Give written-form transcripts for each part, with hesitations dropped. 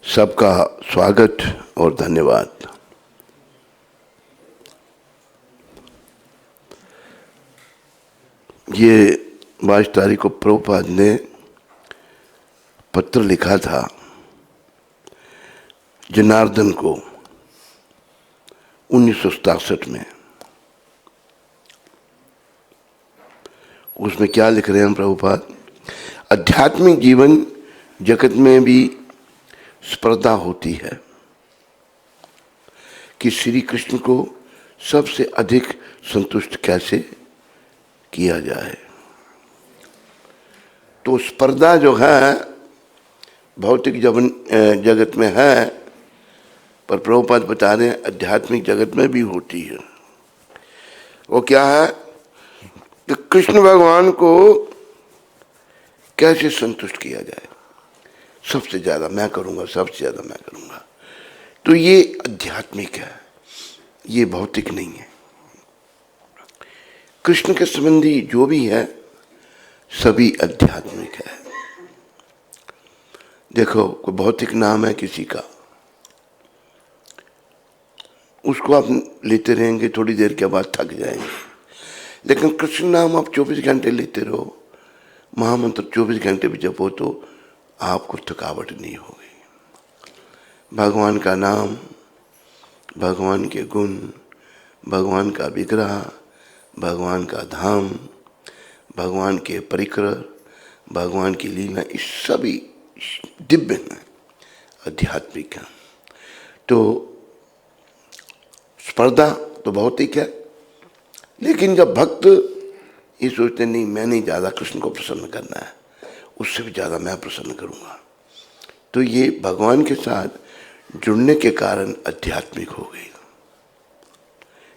सबका स्वागत और धन्यवाद। ये 22 तारीख को प्रभुपाद ने पत्र लिखा था जनार्दन को 1967 में। उसमें क्या लिख रहे हैं प्रभुपाद? आध्यात्मिक जीवन जगत में भी स्पर्धा होती है कि श्री कृष्ण को सबसे अधिक संतुष्ट कैसे किया जाए। तो स्पर्धा जो है भौतिक जगत में है, पर प्रभुपाद बता रहे हैं आध्यात्मिक जगत में भी होती है। वो क्या है कि कृष्ण भगवान को कैसे संतुष्ट किया जाए। सबसे ज़्यादा मैं करूँगा, सबसे ज़्यादा मैं करूँगा। तो ये आध्यात्मिक है, ये भौतिक नहीं है। कृष्ण के संबंधी जो भी है सभी आध्यात्मिक है। देखो, कोई भौतिक नाम है किसी का, उसको आप लेते रहेंगे, थोड़ी देर के बाद थक जाएंगे। लेकिन कृष्ण नाम आप 24 घंटे लेते रहो, महामंत्र 24 घंटे भी जपो तो आपको थकावट नहीं होगी। भगवान का नाम, भगवान के गुण, भगवान का विग्रह, भगवान का धाम, भगवान के परिकर, भगवान की लीला, इस सभी दिव्य हैं, आध्यात्मिक हैं। तो स्पर्धा तो भौतिक है, लेकिन जब भक्त ये सोचते नहीं मैंने ज़्यादा कृष्ण को प्रसन्न करना है, उससे भी ज़्यादा मैं प्रसन्न करूँगा, तो ये भगवान के साथ जुड़ने के कारण आध्यात्मिक हो गई।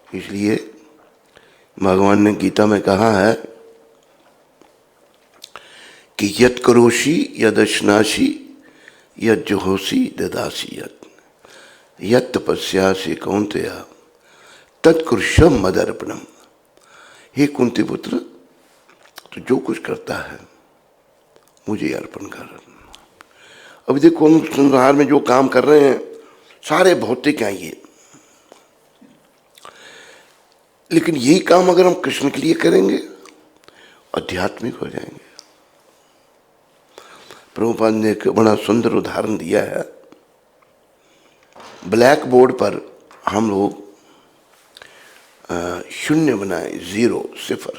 इसलिए भगवान ने गीता में कहा है कि यत् करोषि यदश्नासि यत् जुहोषि ददासि यत् तपस्यासि कौन्तेय तत्कुरुषं मदर्पणम। हे कुंती पुत्र, तो जो कुछ करता है मुझे अर्पण कर। अभी देखो हम संसार में जो काम कर रहे हैं सारे भौतिक हैं ये, लेकिन यही काम अगर हम कृष्ण के लिए करेंगे आध्यात्मिक हो जाएंगे। प्रभुपाद ने एक बड़ा सुंदर उदाहरण दिया है। ब्लैक बोर्ड पर हम लोग शून्य बनाए, 0 0,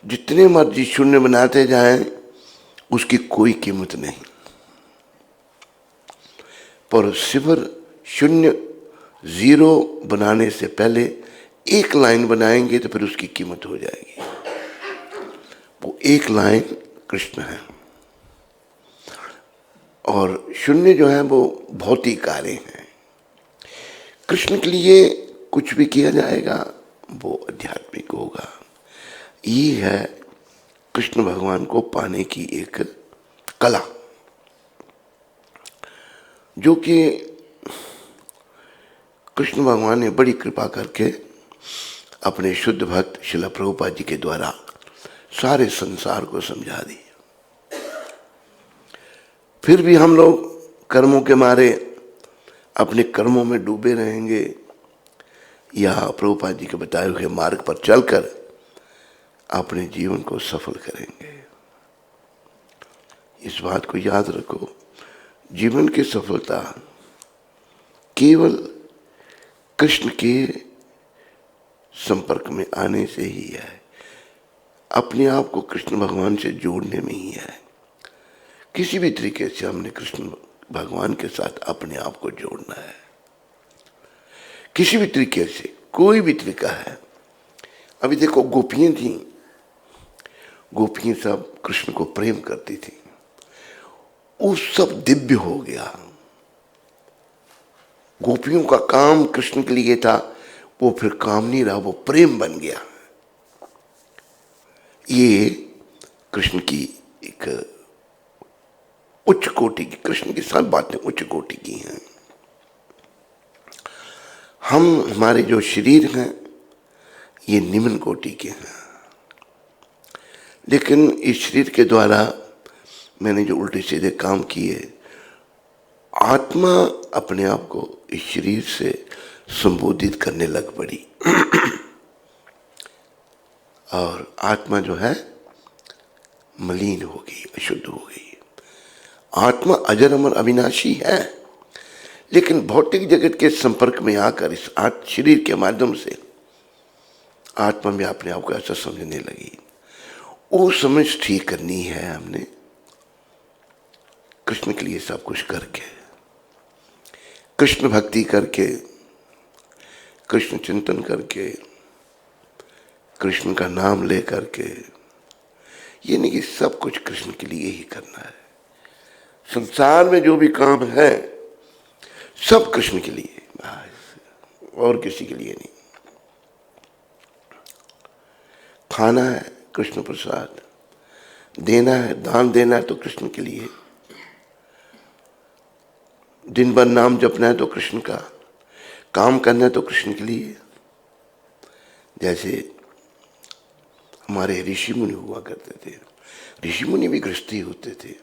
जितने मर्जी शून्य बनाते जाएं उसकी कोई कीमत नहीं। पर 0 0 0 बनाने से पहले एक लाइन बनाएंगे तो फिर उसकी कीमत हो जाएगी। वो एक लाइन कृष्ण है, और शून्य जो है वो भौतिक कार्य है। कृष्ण के लिए कुछ भी किया जाएगा वो आध्यात्मिक होगा। ये है कृष्ण भगवान को पाने की एक कला, जो कि कृष्ण भगवान ने बड़ी कृपा करके अपने शुद्ध भक्त श्रील प्रभुपाद जी के द्वारा सारे संसार को समझा दी। फिर भी हम लोग कर्मों के मारे अपने कर्मों में डूबे रहेंगे, या प्रभुपाद जी के बताए हुए मार्ग पर चलकर अपने जीवन को सफल करेंगे। इस बात को याद रखो, जीवन की सफलता केवल कृष्ण के संपर्क में आने से ही है, अपने आप को कृष्ण भगवान से जोड़ने में ही है। किसी भी तरीके से हमने कृष्ण भगवान के साथ अपने आप को जोड़ना है, किसी भी तरीके से, कोई भी तरीका है। अभी देखो गोपियां थी, गोपियां सब कृष्ण को प्रेम करती थी, वो सब दिव्य हो गया। गोपियों का काम कृष्ण के लिए था, वो फिर काम नहीं रहा, वो प्रेम बन गया। ये कृष्ण की एक उच्च कोटि की, कृष्ण की सब बातें उच्च कोटि की हैं। हमारे जो शरीर हैं ये निम्न कोटि के हैं, लेकिन इस शरीर के द्वारा मैंने जो उल्टे सीधे काम किए आत्मा अपने आप को इस शरीर से संबोधित करने लग पड़ी। और आत्मा जो है मलिन हो गई, अशुद्ध हो गई। आत्मा अजर अमर अविनाशी है, लेकिन भौतिक जगत के संपर्क में आकर इस शरीर के माध्यम से आत्मा में अपने आप को ऐसा समझने लगी। वो समझ ठीक करनी है हमने कृष्ण के लिए सब कुछ करके, कृष्ण भक्ति करके, कृष्ण चिंतन करके, कृष्ण का नाम ले करके। ये नहीं कि सब कुछ कृष्ण के लिए ही करना है। संसार में जो भी काम है सब कृष्ण के लिए, और किसी के लिए नहीं। खाना है कृष्ण प्रसाद, देना है, दान देना है तो कृष्ण के लिए, दिन भर नाम जपना है तो कृष्ण का, काम करना है तो कृष्ण के लिए। जैसे हमारे ऋषि मुनि हुआ करते थे, ऋषि मुनि भी गृहस्थी होते थे।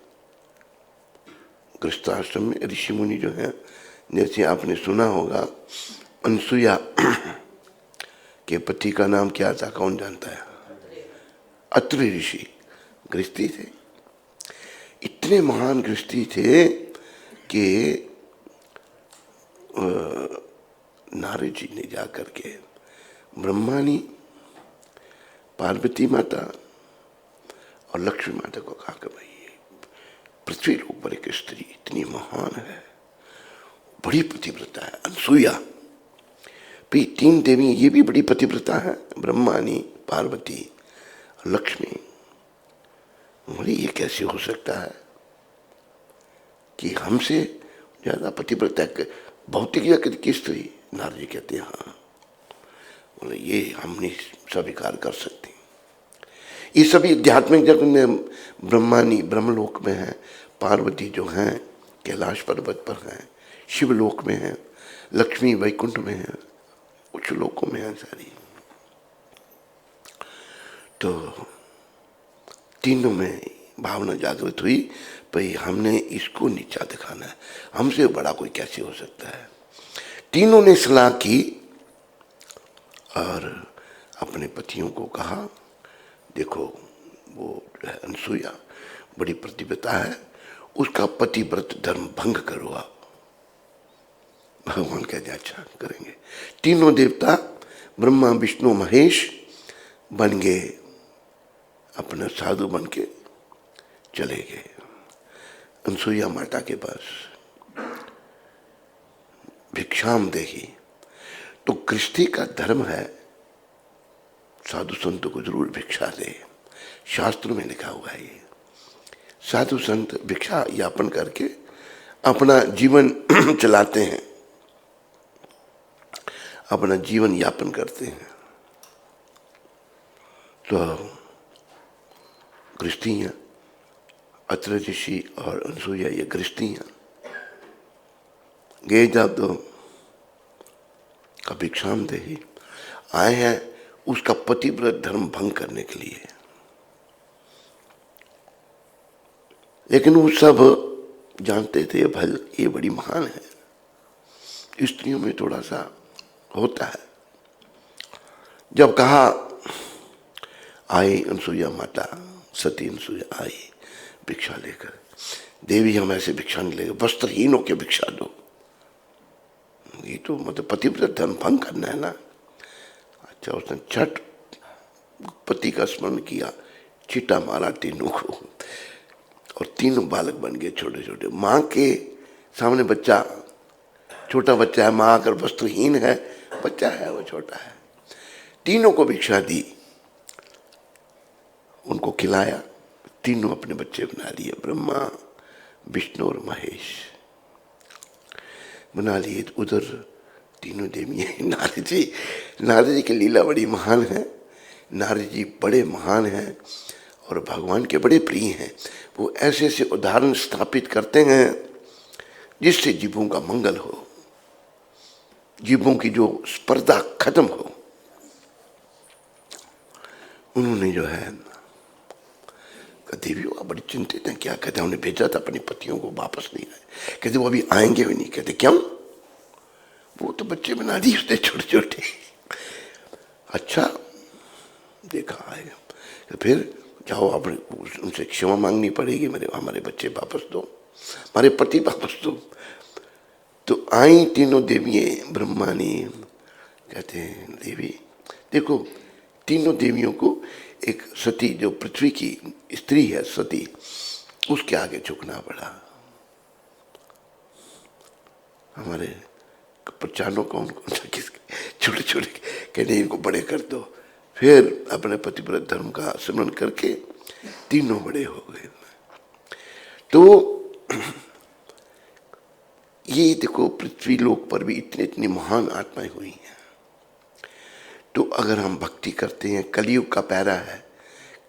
गृहस्थाश्रम में ऋषि मुनि जो है, जैसे आपने सुना होगा अनसुया के पति का नाम क्या था, कौन जानता है? अत्रि ऋषि गृहस्थी थे। इतने महान गृहस्थी थे कि नारद जी ने जाकर के ब्रह्मा ने पार्वती माता और लक्ष्मी माता को कहा कि भाई पृथ्वी के ऊपर एक स्त्री इतनी महान है, बड़ी पतिव्रता है, अनसुया। भाई 3 देवी ये भी बड़ी पतिव्रता है, ब्रह्मानी, पार्वती और लक्ष्मी। बोले ये कैसे हो सकता है कि हमसे ज्यादा पतिव्रता भौतिक जगत की स्त्री? नारद जी कहते हैं हाँ। बोले ये हम नहीं स्वीकार कर सकते। ये सभी आध्यात्मिक जगत में ब्रह्मानी ब्रह्मलोक में है, पार्वती जो हैं कैलाश पर्वत पर हैं, शिवलोक में है, लक्ष्मी वैकुंठ में है, उच्च लोकों में है सारी। तो तीनों में भावना जागृत हुई, भाई हमने इसको नीचा दिखाना है, हमसे बड़ा कोई कैसे हो सकता है। तीनों ने सलाह की और अपने पतियों को कहा देखो वो जो है अनसुया बड़ी प्रतिव्रता है, उसका पतिव्रत धर्म भंग करो आप। भगवान कहते अच्छा करेंगे। तीनों देवता ब्रह्मा विष्णु महेश बन गए, अपना साधु बन के चले गए अनसुईया माता के पास। भिक्षाम देही, तो गृहस्थी का धर्म है साधु संत को जरूर भिक्षा दे। शास्त्र में लिखा हुआ है ये। साधु संत भिक्षा यापन करके अपना जीवन चलाते हैं, अपना जीवन यापन करते हैं। तो गृहस्थियां, अत्रि ऋषि और अनसुईया ये गृहस्थियां गए जब तो भिक्षाम देही आए हैं उसका पतिव्रत धर्म भंग करने के लिए। लेकिन वो सब जानते थे भल ये बड़ी महान है, स्त्रियों में थोड़ा सा होता है। जब कहा आई अनसुईया माता, सती अनसुईया आई भिक्षा लेकर, देवी हम ऐसे भिक्षा नहीं लेंगे, वस्त्रहीनों के भिक्षा दो। ये तो मतलब पतिव्रत धर्म भंग करना है ना। अच्छा उसने छठ पति का स्मरण किया, चिट्टा मारा तीनों को और तीनों बालक बन गए छोटे छोटे। माँ के सामने बच्चा, छोटा बच्चा है, माँ अगर वस्त्रहीन है, बच्चा है वो छोटा है। तीनों को भिक्षा दी, उनको खिलाया, तीनों अपने बच्चे बना लिए, ब्रह्मा विष्णु और महेश बना लिए। तो उधर तीनों देवी नारद जी की लीला बड़ी महान है। नारद जी बड़े महान हैं और भगवान के बड़े प्रिय हैं। वो ऐसे ऐसे उदाहरण स्थापित करते हैं जिससे जीवों का मंगल हो, जीवों की जो स्पर्धा खत्म हो। उन्होंने जो है देवी वो बड़ी चिंतित हैं। क्या कहते हैं, उन्हें भेजा था अपने पतियों को, वापस नहीं आए। कहते वो अभी आएंगे भी नहीं। कहते क्यों? वो तो बच्चे बना दिए उसने छोटे छोटे। अच्छा, देखा है तो फिर जाओ, आप उनसे क्षमा मांगनी पड़ेगी, मेरे हमारे बच्चे वापस दो, हमारे पति वापस दो। तो आई तीनों देवियाँ ब्रह्मानी। कहते हैं देवी देखो, तीनों देवियों को एक सती जो पृथ्वी की स्त्री है सती, उसके आगे झुकना पड़ा। हमारे पहचानो कौन कौन सा किसके, छोटे छोटे कहते इनको बड़े कर दो। फिर अपने पतिव्रत धर्म का स्मरण करके तीनों बड़े हो गए। तो ये देखो पृथ्वी लोक पर भी इतनी इतनी महान आत्माएं हुई हैं। तो अगर हम भक्ति करते हैं, कलयुग का पैरा है,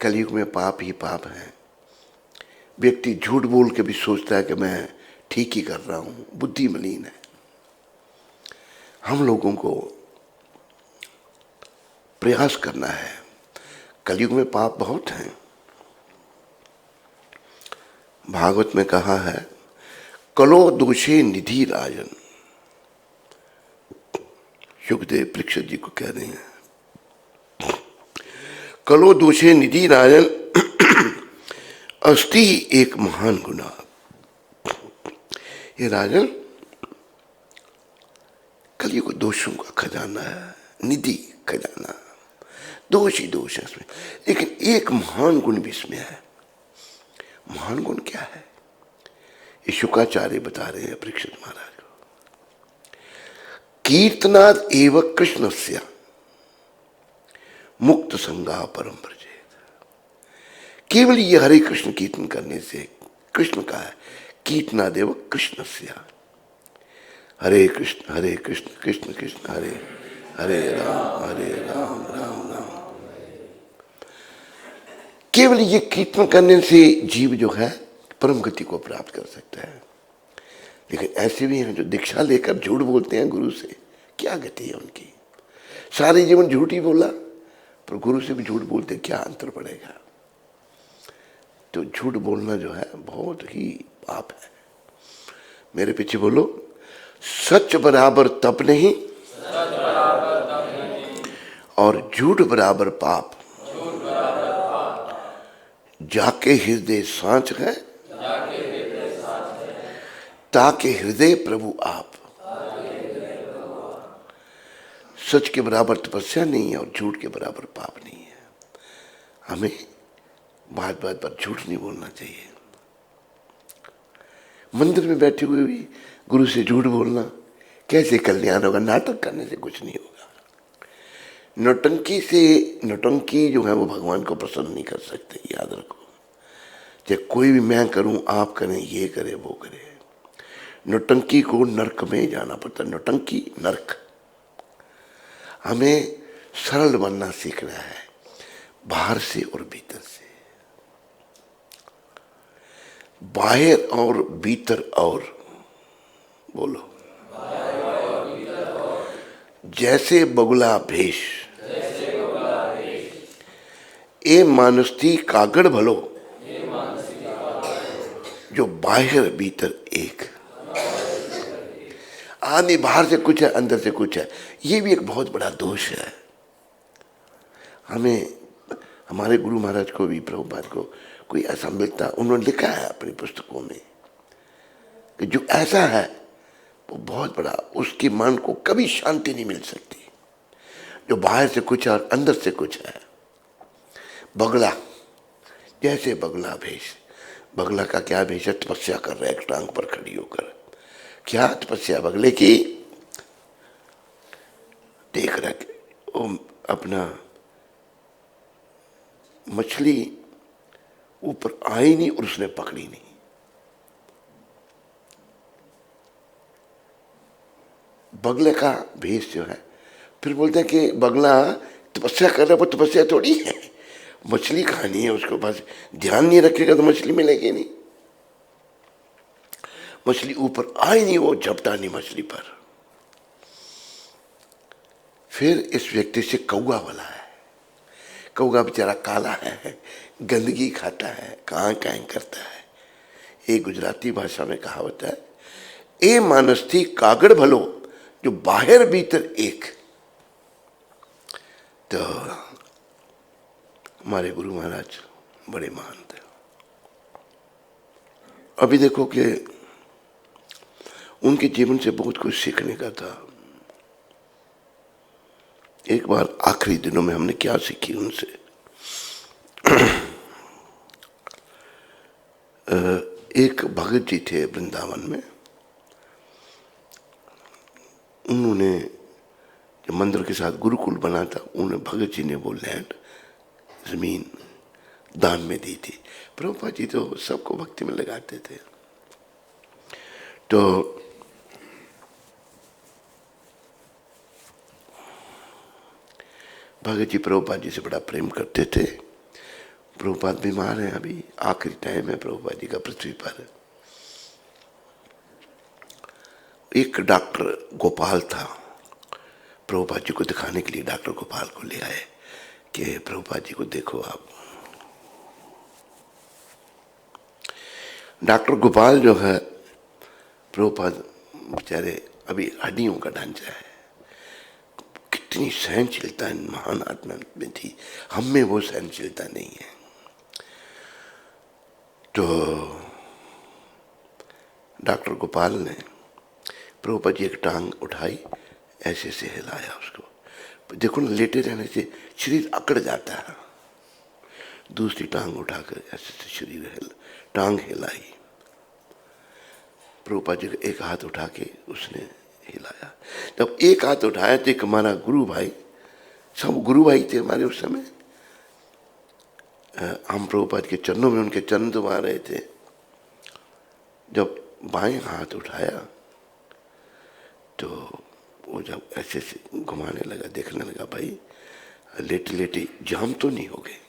कलयुग में पाप ही पाप है। व्यक्ति झूठ बोल के भी सोचता है कि मैं ठीक ही कर रहा हूँ, बुद्धि मलिन है। हम लोगों को प्रयास करना है। कलयुग में पाप बहुत हैं। भागवत में कहा है, कलो दोषे निधि राजन। सुखदेव परीक्षित जी को कह रहे हैं, कलो दोषे निधि राजन अस्ति एक महान गुना। ये राजन कलयुग दोषों का खजाना है, निधि खजाना, दोष ही दोष है इसमें, लेकिन एक महान गुण भी इसमें है। महान गुण क्या है? ये शुक्राचार्य बता रहे हैं परीक्षित महाराज को। कीर्तनाद एव कृष्णस्य मुक्त संगा परम व्रजेत। केवल ये हरे कृष्ण कीर्तन करने से, कृष्ण का है कीर्तनादेव कृष्णस्य, हरे कृष्ण कृष्ण कृष्ण हरे हरे, राम राम राम। केवल ये कीर्तन करने से जीव जो है परम गति को प्राप्त कर सकता है। लेकिन ऐसे भी हैं जो दीक्षा लेकर झूठ बोलते हैं गुरु से, क्या गति है उनकी? सारे जीवन झूठ ही बोला, पर गुरु से भी झूठ बोलते, क्या अंतर पड़ेगा? तो झूठ बोलना जो है बहुत ही पाप है। मेरे पीछे बोलो, सच बराबर तप नहीं और झूठ बराबर पाप। जाके हृदय सांच है ताके हृदय प्रभु आप। सच के बराबर तपस्या नहीं है और झूठ के बराबर पाप नहीं है। हमें बात बात पर झूठ नहीं बोलना चाहिए। मंदिर में बैठे हुए भी गुरु से झूठ बोलना, कैसे कल्याण होगा? नाटक करने से कुछ नहीं होगा। नौटंकी जो है वो भगवान को प्रसन्न नहीं कर सकते, याद रखो। चाहे कोई भी मैं करूं, आप करें, ये करे, वो करे, नौटंकी को नरक में जाना पड़ता है। नौटंकी नरक। हमें सरल बनना सीखना है, बाहर से और भीतर से। बाहर और भीतर और बोलो, जैसे बगुला भेष ए मानस्ती कागड़ भलो, जो बाहर भीतर एक। आदमी बाहर से कुछ है, अंदर से कुछ है, ये भी एक बहुत बड़ा दोष है। हमें हमारे गुरु महाराज को भी, प्रभुपाद को कोई ऐसा मिलता, उन्होंने लिखा है अपनी पुस्तकों में कि जो ऐसा है वो बहुत बड़ा, उसके मन को कभी शांति नहीं मिल सकती। जो बाहर से कुछ है और अंदर से कुछ है। बगला, जैसे बगला भेष। बगला का क्या भेष है? तपस्या कर रहा है, एक टांग पर खड़ी होकर। क्या तपस्या बगले की? देख रहा है वो अपना मछली ऊपर आई नहीं और उसने पकड़ी नहीं। बगले का भेष जो है, फिर बोलते हैं कि बगला तपस्या कर रहा है, वो तपस्या थोड़ी है, मछली खानी है उसको, बस ध्यान नहीं रखेगा तो मछली मिलेगी नहीं। मछली ऊपर आई नहीं, वो झपटा नहीं मछली पर। फिर इस व्यक्ति से कौआ वाला है। कौवा बेचारा काला है, गंदगी खाता है, कहाँ कहाँ करता है। एक गुजराती भाषा में कहावत है, ए मानस थी कागड़ भलो जो बाहर भीतर एक। तो हमारे गुरु महाराज बड़े महान थे। अभी देखो कि उनके जीवन से बहुत कुछ सीखने का था। एक बार आखिरी दिनों में हमने क्या सीखी उनसे, एक भगत जी थे वृंदावन में। उन्होंने जब मंदिर के साथ गुरुकुल बना था, उन्हें भगत जी ने वो लैंड जमीन दान में दी थी। प्रभुपाद जी तो सबको भक्ति में लगाते थे। तो भगत जी प्रभुपाद जी से बड़ा प्रेम करते थे। प्रभुपाद बीमार हैं, अभी आखिरी टाइम है प्रभुपाद जी का पृथ्वी पर। एक डॉक्टर गोपाल था, प्रभुपाद जी को दिखाने के लिए डॉक्टर गोपाल को ले आए कि प्रभुपाद जी को देखो आप। डॉक्टर गोपाल जो है, प्रभुपाद बेचारे अभी हड्डियों का ढांचा है, कितनी सहनशीलता इन महान आत्मा में थी, हम में वो सहनशीलता नहीं है। तो डॉक्टर गोपाल ने प्रभुपाद जी एक टांग उठाई, ऐसे से हिलाया उसको। देखो ना, लेटे रहने से शरीर अकड़ जाता है। दूसरी टांग उठाकर ऐसे से शरीर टांग हिलाई। प्रभुपाद जी का एक हाथ उठा के उसने हिलाया। जब एक हाथ उठाया तो एक हमारा गुरु भाई, सब गुरु भाई थे हमारे उस समय, हम प्रभुपाद के चरणों में उनके चरण दबा रहे थे। जब बाएं हाथ उठाया तो वो जब ऐसे से घुमाने लगा, देखने लगा भाई लेटे लेटे जाम तो नहीं हो गए।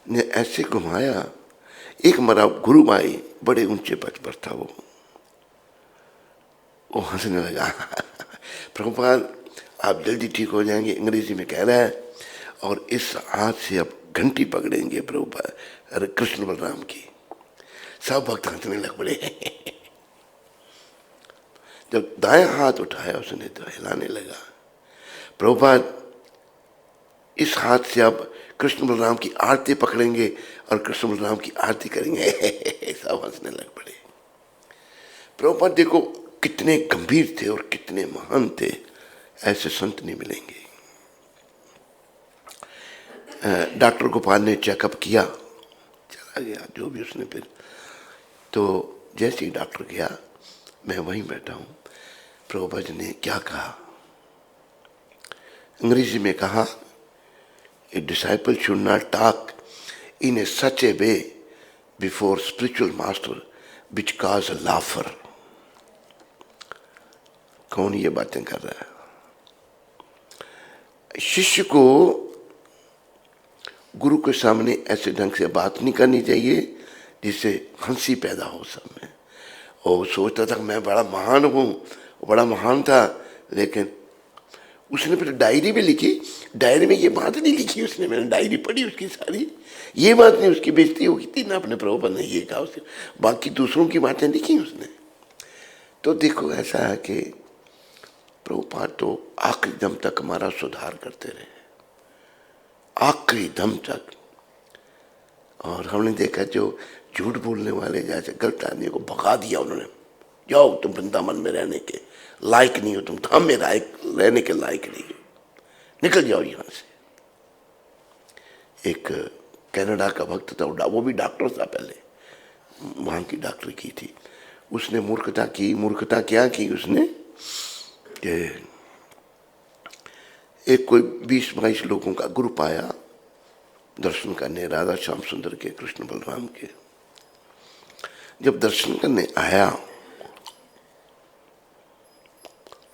ने ऐसे घुमाया, एक हमारा गुरु भाई बड़े ऊंचे पद पर था, वो हंसने लगा। प्रभुपाद आप जल्दी ठीक हो जाएंगे, अंग्रेजी में कह रहा है, और इस हाथ से अब घंटी पकड़ेंगे प्रभुपाद, अरे कृष्ण बलराम की। सब भक्त हंसने लग पड़े। जब दायां हाथ उठाया उसने तो हिलाने लगा। प्रभुपाद इस हाथ से अब कृष्ण बलराम की आरती पकड़ेंगे और कृष्ण बलराम की आरती करेंगे। सब हंसने लग पड़े। प्रभुपाद देखो कितने गंभीर थे और कितने महान थे, ऐसे संत नहीं मिलेंगे। डॉक्टर गोपाल ने चेकअप किया, चला गया जो भी उसने। फिर तो जैसे ही डॉक्टर गया, मैं वहीं बैठा हूं, प्रभुपाद ने क्या कहा, अंग्रेजी में कहा, a disciple should not talk in a such a way before spiritual master which cause a laughter. कौन ये बातें कर रहा है? शिष्य को गुरु के सामने ऐसे ढंग से बात नहीं करनी चाहिए जिससे हंसी पैदा हो सब में। और सोचता था मैं बड़ा महान हूँ, बड़ा महान था, लेकिन उसने फिर डायरी भी लिखी। डायरी में ये बात नहीं लिखी उसने, मैंने डायरी पढ़ी उसकी सारी, ये बात नहीं, उसकी बेइज्जती होगी थी ना, अपने प्रभुपाद ने ये कहा उसने, बाकी दूसरों की बातें लिखी उसने। तो देखो ऐसा है कि प्रभुपाद तो आखिरी दम तक हमारा सुधार करते रहे, आखिरी दम तक। और हमने देखा जो झूठ बोलने वाले जैसे गलत आदमी को भगा दिया उन्होंने, जाओ तुम वृंदावन में रहने के लायक नहीं हो, तुम धाम में रहने के लायक नहीं हो, निकल जाओ यहां से। एक कनाडा का भक्त था, वो भी डॉक्टर था पहले, वहां की डॉक्टरी की थी। उसने मूर्खता की। मूर्खता क्या की उसने कि एक कोई 20-22 लोगों का ग्रुप आया दर्शन करने, राधा श्याम सुंदर के, कृष्ण बलराम के। जब दर्शन करने आया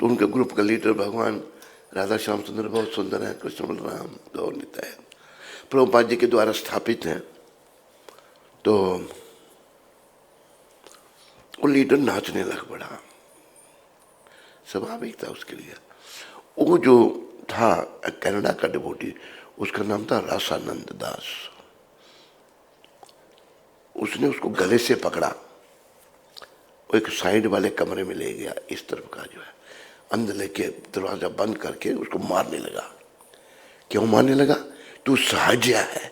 तो उनके ग्रुप का लीडर भगवान राधा श्याम सुंदर बहुत सुंदर है, कृष्ण बलराम दो नेता है, प्रभुपाद जी के द्वारा स्थापित हैं। तो वो लीडर नाचने लग पड़ा, स्वाभाविक था उसके लिए। वो जो था कनाडा का डिवोटी, उसका नाम था रासानंद दास। उसने उसको गले से पकड़ा, वो एक साइड वाले कमरे में ले गया, इस तरफ का जो है, अंदर लेके दरवाजा बंद करके उसको मारने लगा। क्यों मारने लगा? तू साजिया है।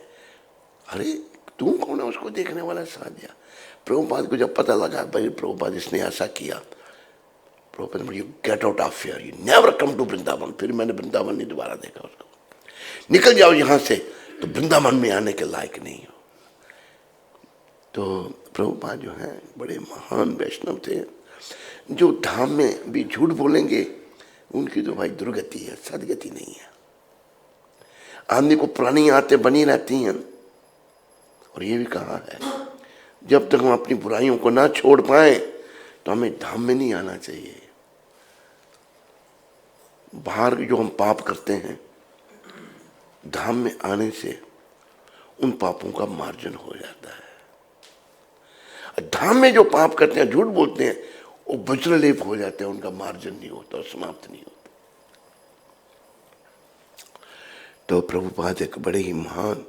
अरे तू कौन है उसको देखने वाला? साजिया। प्रभुपाद को जब पता लगा, भाई प्रभुपाद इसने ऐसा किया, प्रभुपाद ने, you get out of here, you never come to Vrindavan. फिर मैंने वृंदावन नहीं दोबारा देखा उसको। निकल जाओ यहां से, तो वृंदावन में आने के लायक नहीं हो। तो प्रभुपाद जो है बड़े महान वैष्णव थे। जो धाम में भी झूठ बोलेंगे उनकी तो भाई दुर्गति है, सदगति नहीं है। आदमी को पुरानी आदतें बनी रहती हैं। और ये भी कहा है, जब तक हम अपनी बुराइयों को ना छोड़ पाए तो हमें धाम में नहीं आना चाहिए। बाहर जो हम पाप करते हैं, धाम में आने से उन पापों का मार्जन हो जाता है। धाम में जो पाप करते हैं, झूठ बोलते हैं, वो वज्रलेप हो जाते हैं, उनका मार्जन नहीं होता और समाप्त नहीं होता। तो प्रभुपाद एक बड़े ही महान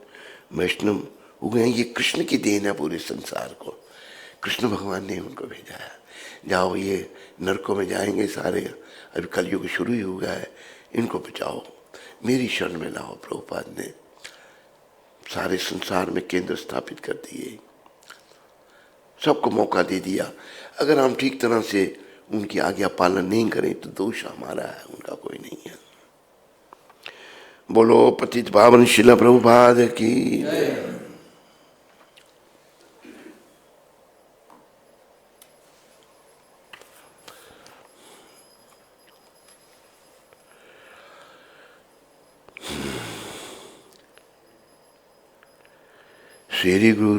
वैष्णव हुए हैं। ये कृष्ण की देन है पूरे संसार को। कृष्ण भगवान ने उनको भेजा है, जाओ ये नरकों में जाएंगे सारे, अभी कलयुग शुरू ही हुआ है, इनको बचाओ, मेरी शरण में लाओ। प्रभुपाद ने सारे संसार में केंद्र स्थापित कर दिए, सबको मौका दे दिया। अगर हम ठीक तरह से उनकी आज्ञा पालन नहीं करें तो दोष हमारा है, उनका कोई नहीं है। बोलो पतित पावन शिला प्रभुपाद की। श्री गुरु